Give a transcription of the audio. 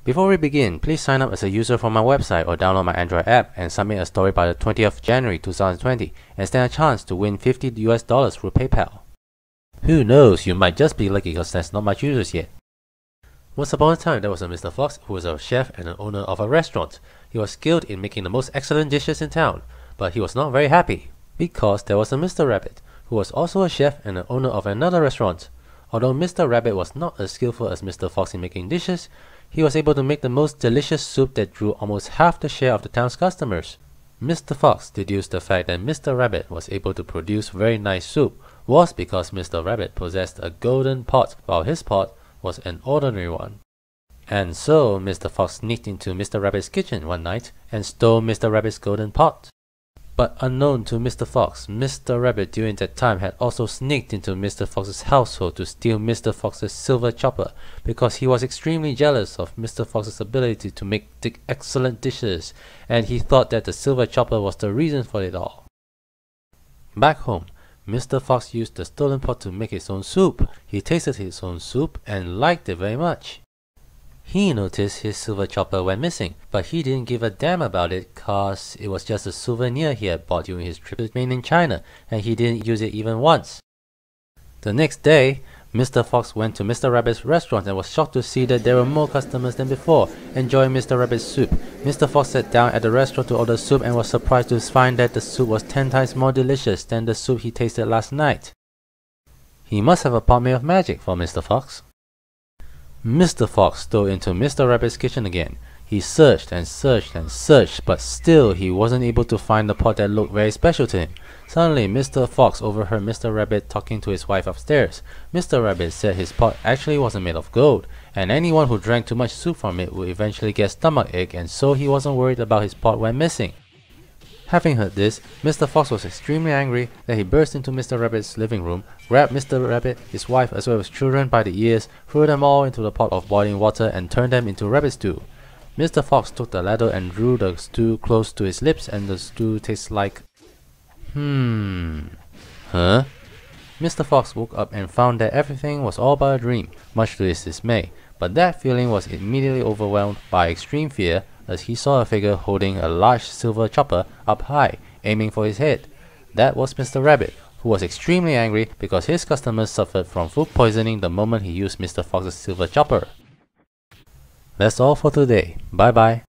Before we begin, please sign up as a user for my website or download my Android app and submit a story by the 20th of January 2020 and stand a chance to win $50 through PayPal. Who knows, you might just be lucky because there's not much users yet. Once upon a time, there was a Mr. Fox who was a chef and an owner of a restaurant. He was skilled in making the most excellent dishes in town, but he was not very happy because there was a Mr. Rabbit who was also a chef and an owner of another restaurant. Although Mr. Rabbit was not as skillful as Mr. Fox in making dishes, he was able to make the most delicious soup that drew almost half the share of the town's customers. Mr. Fox deduced the fact that Mr. Rabbit was able to produce very nice soup was because Mr. Rabbit possessed a golden pot while his pot was an ordinary one. And so Mr. Fox sneaked into Mr. Rabbit's kitchen one night and stole Mr. Rabbit's golden pot. But unknown to Mr. Fox, Mr. Rabbit during that time had also sneaked into Mr. Fox's household to steal Mr. Fox's silver chopper because he was extremely jealous of Mr. Fox's ability to make excellent dishes, and he thought that the silver chopper was the reason for it all. Back home, Mr. Fox used the stolen pot to make his own soup. He tasted his own soup and liked it very much. He noticed his silver chopper went missing, but he didn't give a damn about it cause it was just a souvenir he had bought during his trip to mainland China, and he didn't use it even once. The next day, Mr. Fox went to Mr. Rabbit's restaurant and was shocked to see that there were more customers than before, enjoying Mr. Rabbit's soup. Mr. Fox sat down at the restaurant to order soup and was surprised to find that the soup was 10 times more delicious than the soup he tasted last night. He must have a pot made of magic, thought Mr. Fox. Mr. Fox stole into Mr. Rabbit's kitchen again. He searched and searched and searched, but still he wasn't able to find the pot that looked very special to him. Suddenly, Mr. Fox overheard Mr. Rabbit talking to his wife upstairs. Mr. Rabbit said his pot actually wasn't made of gold, and anyone who drank too much soup from it would eventually get stomachache, and so he wasn't worried about his pot went missing. Having heard this, Mr. Fox was extremely angry that he burst into Mr. Rabbit's living room, grabbed Mr. Rabbit, his wife as well as children by the ears, threw them all into the pot of boiling water and turned them into rabbit stew. Mr. Fox took the ladle and drew the stew close to his lips, and the stew tastes like... Huh? Mr. Fox woke up and found that everything was all but a dream, much to his dismay, but that feeling was immediately overwhelmed by extreme fear as he saw a figure holding a large silver chopper up high, aiming for his head. That was Mr. Rabbit, who was extremely angry because his customers suffered from food poisoning the moment he used Mr. Fox's silver chopper. That's all for today. Bye bye.